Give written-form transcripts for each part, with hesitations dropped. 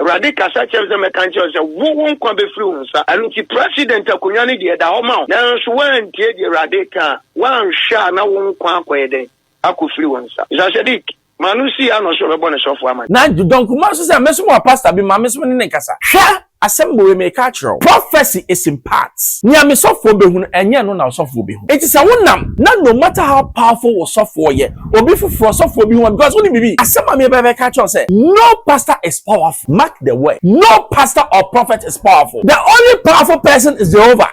Radical such as the mechanical say, won't come be free, sir. And the president of Kunyani, the Dahoma, now she went to the Radical, one shot, now won't come away. I could free one, sir. Is I said, Manusi, I'm not sure about the software. Now, don't come out to say, Mesmo pastor, be my Miss Minikasa. Sha, assembly may catch you. Prophecy is in parts. Near me software, and ya no now software. It is a one nam, no matter how powerful or software ye, or before for software be one, because only be. Assembly may catch you say, no pastor is powerful. Mark the word. No pastor or prophet is powerful. The only powerful person is Jehovah.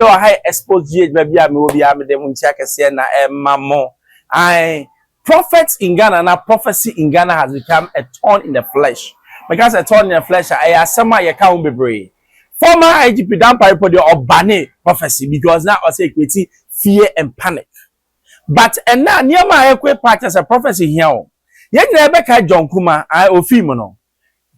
So I expose baby I will be the munchaka na mamo. I prophets in Ghana and prophecy in Ghana has become a thorn in the flesh. Because a thorn in the flesh, I asama ye can't be brave. Former IGP down by or banning prophecy because now I say equity, fear and panic. But and now near my equate part as a prophecy here. Yet Rebecca John Kumah, I o female.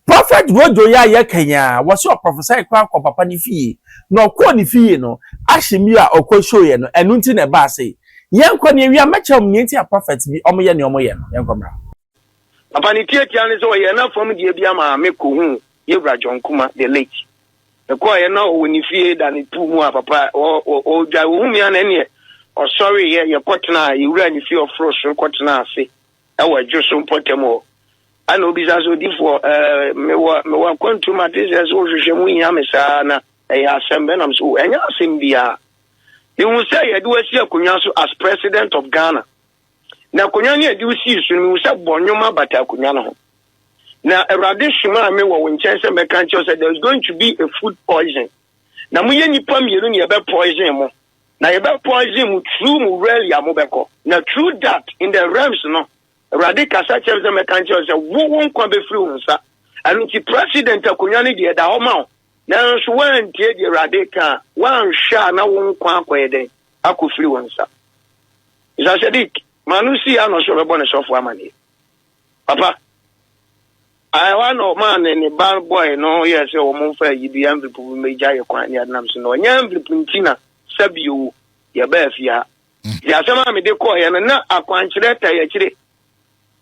Prophet Rojo ya Kenya was your prophesy kwa papa ni fie no kwa ni fie no ahimia okosho ye no enunti na ba say yenkwa ne wi amacha mnyenti a prophet bi omoye ne omoye no yenkwamra papa ni tietia ne so ye na from die bia ma me ko hu ye bra John Kumah the late the kwa ye na o ni fie da ni tu mu a papa o dwa hu mi ana ne o sorry ye kotena ye wura ni fie of frost kotena ase e wa dwoso potemo I know because for me wa kwantu matizes o hwehwemu yamesa na assemble am so enya asembia you will say you do see akonya so as president of Ghana na akonya ne adu si so you say bonyoma bata akonya no ho na erade shima me wo nchen se meka nche say there is going to be a food poison na muye nipa mienu ne be poison mo na ye be poison mu true mu really amobeko na true that in the realms no Radical such as the mechanical say, won't come be free, sir. And the president of Kunyani, the Dahoma, now she went to the Radical, one shot, now won't come away. I could free one, sir. Is I said, Manusi, I'm not sure about the software money. Papa, I want no man and a bad boy, no, yes, or Monfa, you be able to make Jaya Quania Namson, or Yambi Puntina, Sabu, your best, yeah. Yasama, me decor, and not a quantity, actually.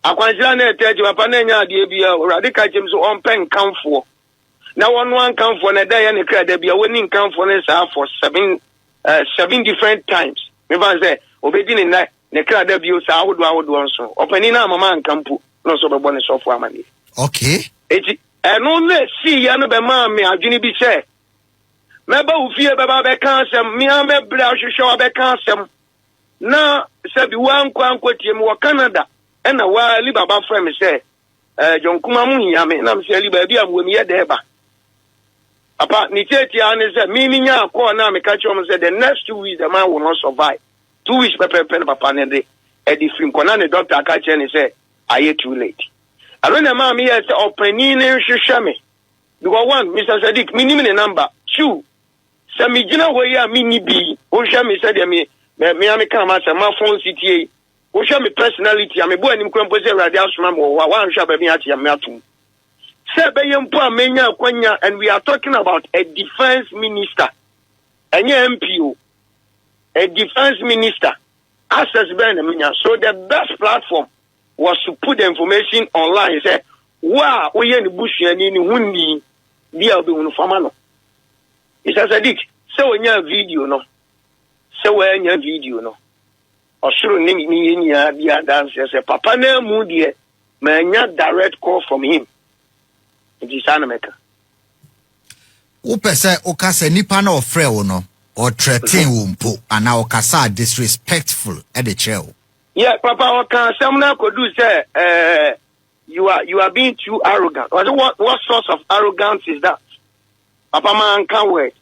Akwanjira na eteji papa na nya ade bia Radical James on pen kanfo na one kanfo na da ya ne kra da bia woni kanfo ne sa for 7 different times me ban say obedi ne kra da bia sa ahodo nso opani na mama nkampo no so bebo ne sofo amani okay eti eno na si ya no be ma me adwene bi say meba ufie beba be kan asem me am be bra hwehwe be kan asem na sabi wan kwankwatie me wo Canada and a while Baba friend say, John Kumah Yami, and I'm saying, baby, I'm with me at the Papa, Nitetian is a meaning. I call now, me catch him and said, the next 2 weeks, the man will not survive. 2 weeks, Papa, Papa, and the film, Conan, doctor, catch and say, I ain't too late. I don't know, mammy, as opening Shami. Because one, Mr. Sadiq, minimum number, 2. Sammy, you know where you are, mini B, Oshami said, me, come as a phone CTA. We show me personality. I'm a boy in Crumpose Radio Smam or one shop at me at Yamatum. And we are talking about a defense minister, a MPO, a defense minister, access Benjamin. So the best platform was to put the information online. Say, wow, we in the bush and in Wundi, dear Famano. It's as a dick. So when you video, no. So when you video, no. Osuru ni ya dia dance say papa na mu die manya direct call from him. It is Anameka. Upese okase nipa na ofre wo no or threaten wo mpo ana okasa disrespectful at the chair. Yeah, papa oka some na ko do say you are being too arrogant. What source of arrogance is that? Papa man can't wait.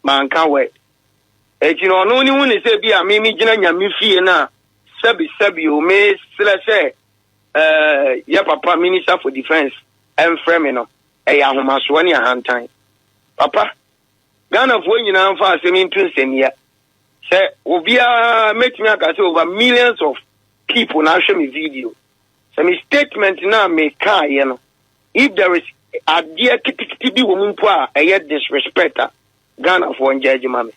Man can't wait. You know, no one is a be a mimi jina nyami fie na sabi o me say ya papa minister for defense and frame no e ya homa so ne hand time papa Ghana for nyina fa asem ntun semia say obia metimi aka say over millions of people na show me video say me statement na me kai you know if there is a dear kitty bi wo mpo a e disrespect Ghana for njaji mame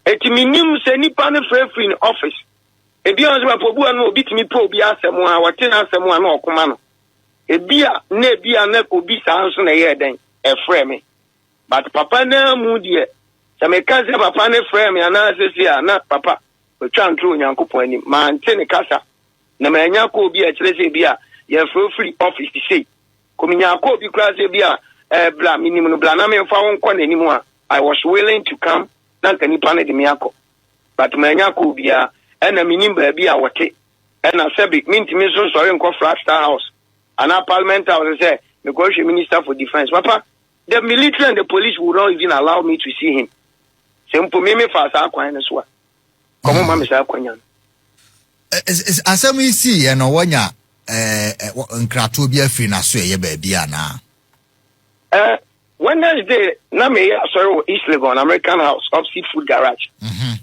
Eti minim se nipa ne free in office. Ebi on se pobu anu obi timi po obi asemu a wote na asemu anu okoma no. Ebi a na obi sa nso na ye den e frɛ me. But papa na mu de se me ka se papa ne frɛ me ana sesi a na papa otwa ntro Nyankopɔn ani ma nte ne kasa na ma nya ko obi a kyerɛ se bi a ye free office say. Kominya ko obi kra se bi a bla minim no bla na me fa won kɔ n'anim a I was willing to come na kanipa ne de me akɔ. But ma nya ko obi a na minim ba bi a wote na sebi mintimi so sorry nko flat star house ana parliament house say because minister for defense papa the military and the police will not even allow me to see him simple me fa sa kwan so a komo ma me sa kwanya asem isi ye no wonya nkrato bi afiri na so ye ba bia na Wednesday na me sorry East Legon American House of Seafood Garage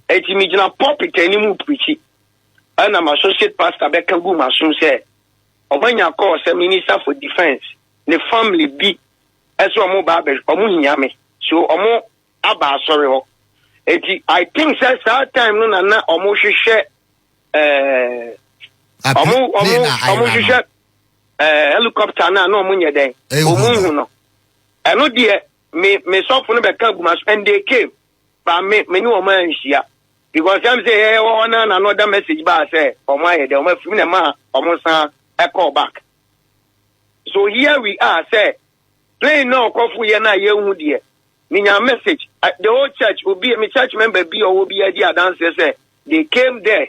eti mi gina pulpit animu preach and I'm associate pastor Bekangu Masun say obanya call say minister for defense the family be as omo ba be omo hiya me so omo aba sorry ho eti I think say that time no na omo hwehwe omo hwehwe helicopter na omo nye den omo hu no eno de me so for no Bekangu Masun and they came but me no man hia because I'm say one another message ba say omo de omo fimi na ma omo san call back. So here we are say play no kofu ye na ye hu de minya message the whole church will be me church member be or will be idea dance say they came there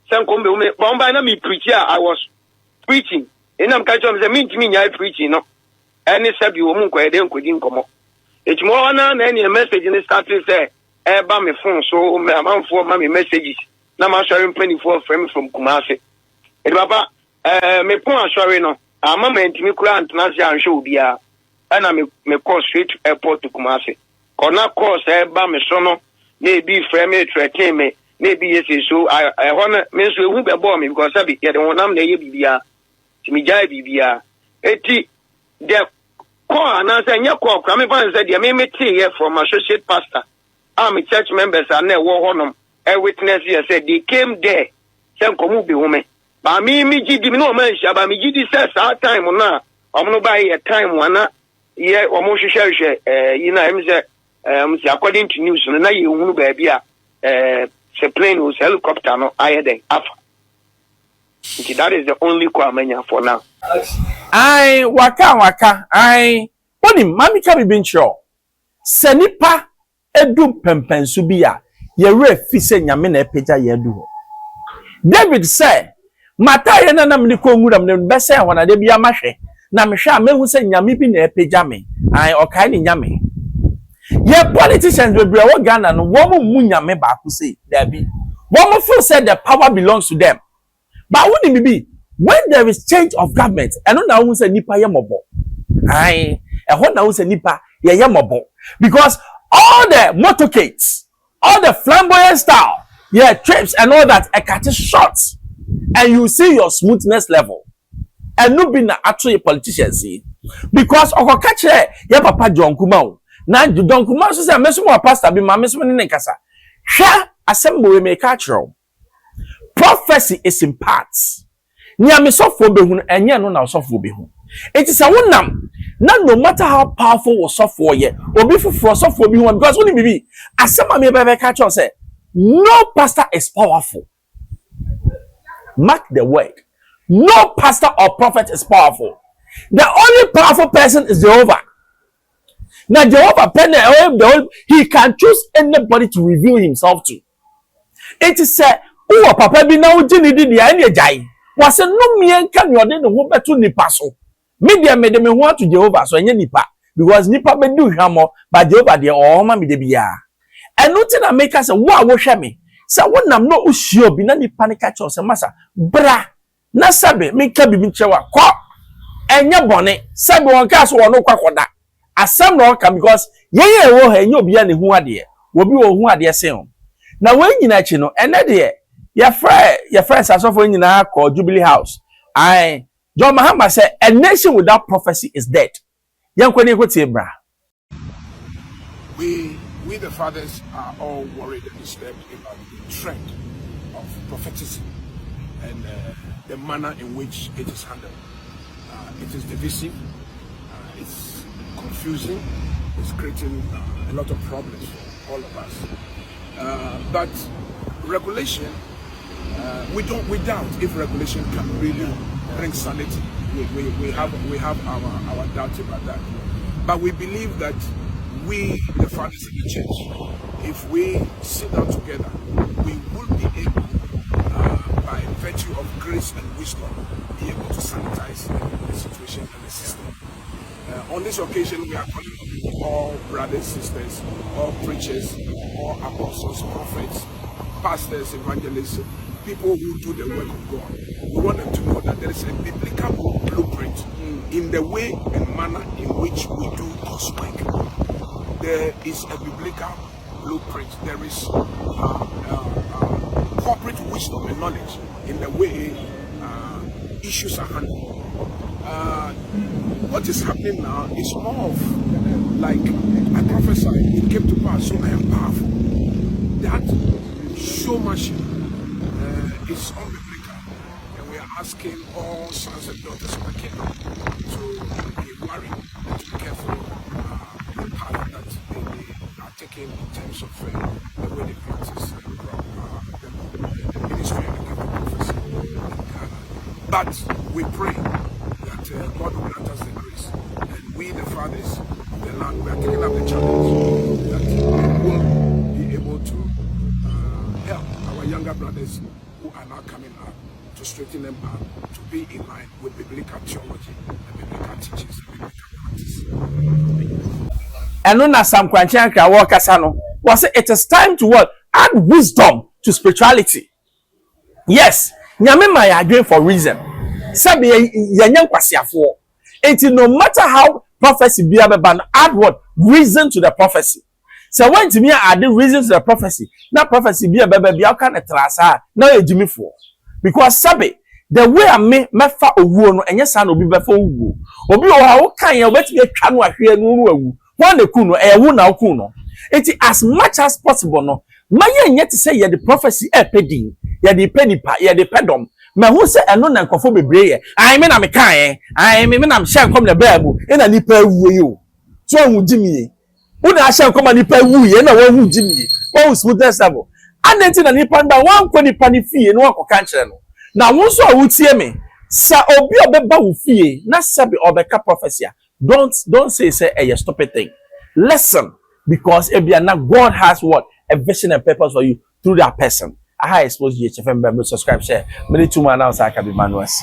some come be bomba na me preach I was preaching and I'm catch am say me nya preaching no any sabi wo mu nko de nkodi nkomo etimo na any message in start say ba me phone so me amanfo ma me messages na ma share 24 frame from Kumah e baba me pon ashore no ama ma ntimi kura antena se anhwe obi a na me call straight to airport to Kumah kona call say ba me so no na ebi frame me threaten me na ebi yesi so I wanna me so ehu be bo me because abi ye de wonam na ye bibia timi jai bibia eti de call na say nya call kra me ban say de me tea here from associate pastor I'm church members are never honum. A witness here said they came there. Some come be woman. But me gidi no man shaba me gidi says our time na. I'm no buy a time one yeah almost share you know I'm say according to news na you hu baby a plane was helicopter no I had afa. That is the only kwamenya for now. I waka I boni mami ka bi ncho. Senipa edum pempensu bi a ye re fi se nyame na epeja ye du David say mata ye na nam ni ko nwuram ne be say wona de bia mahwe na mehwe a mehu se nyame bi na epeja me ai okai ni nyame ye politicians we bre wo Ghana no wo mu nyame ba ku say David wo feel say the power belongs to them but wouldn't be when there is change of government eno na hu say nipa ye mobo ai ho na hu say nipa ye mobo because all the motorcades, all the flamboyant style, yeah, trips and all that, a cut shots, and you see your smoothness level. And no being actually a politician, see, because of catch yeah, Papa John Kumah. Now, John Kumah says, I'm messing with pastor, be my messing in Kasa. Share assembly may catch you. Prophecy is in parts. Near me soft for behun, and yeah, no, now soft for behun. It is a one nam. Now, no matter how powerful or soft for ye, or be for soft for behun, because only be as some may be catch on say, no pastor is powerful. Mark the word. No pastor or prophet is powerful. The only powerful person is Jehovah. Now, Jehovah, he can choose anybody to reveal himself to. It is said, oh, papa be now Jenny did the any jai. Was a no me and can you then who better nipaso. Media made me want to Jehovah, so any nipa. Because nipa be do hamo, but Jehovah dear or mammy de bia. And nothing that make us a wow wash me. So when I'm not sure, be none panic catch us a massa. Bra, na sabe, me can be chewa. Quack. And your bonnet, sabe one cast or no quack on that. As some rock because ye wo he nyo bia ne hu ade wo bi wo hu ade se ho na wan nyina chi no ene de your friends asofo nyina call Jubilee House John Mahama said a nation without prophecy is dead. Yankweni ko tie bra we we the fathers are all worried and disturbed about the trend of prophecy and the manner in which it is handled. It is divisive, it's confusing, it's creating a lot of problems for all of us. But regulation, we doubt if regulation can really bring sanity. We have our doubts about that. But we believe that we, the fathers in the church, if we sit down together, we will be able, by virtue of grace and wisdom, be able to sanitize the situation and the system. On this occasion, we are calling all brothers, sisters, all preachers, all apostles, prophets, pastors, evangelists, people who do the work of God. We want them to know that there is a biblical blueprint in the way and manner in which we do God's work. There is a biblical blueprint. There is corporate wisdom and knowledge in the way issues are handled. What is happening now is more of like I prophesied, it came to pass, so I am powerful. That showmanship is unbiblical, and we are asking all sons and daughters of the kingdom to be worried and to be careful the path that they are taking in terms of the way they practice the ministry and the gift of prophecy. But we pray that God will grant us the grace, and we, the fathers of the land, we are taking up the challenge that we will be able to help our younger brothers who are now coming up, to straighten them up, to be in line with biblical theology and biblical teachings and biblical practice. And when Sam Kwanchanka Wakasano was it is time to what? Add wisdom to spirituality. Yes, Nyame my agree for reason. Sabi yanyam kwasiafo. It no matter how prophecy be aban, add what? Reason to the prophecy. So when to me add the reason to the prophecy, na prophecy be a baby how can a trasa na ejimi for. Because sabi the way I me fa owu no enye sa na obi be fa owu. Obi o ha wo kan ya wet be twa no ahwe no owu. One the kuno ewu na oku no. It as much as possible no. Maye nye to say ye the prophecy pedin, ye the penipa, ye the pedom. Ma who say eno na nkofo bebreye. I me na me kan I me na me share come the bible e na nipa wu yo. So hu jimi. Who na share come nipa wu ye na wo hu jimi. Wo smoothness level. Anenti na nipa nda wan ko nipa ni fie no akoka nkyere no. Na wo so a wo tie me. Sa obi obeba wo fie na sabi obeka prophecy. Don't say a stupid thing. Listen, because God has what? A vision and purpose for you through that person. I Xposed GHFM, subscribe, share. Many 2 man now, so I can be manuals.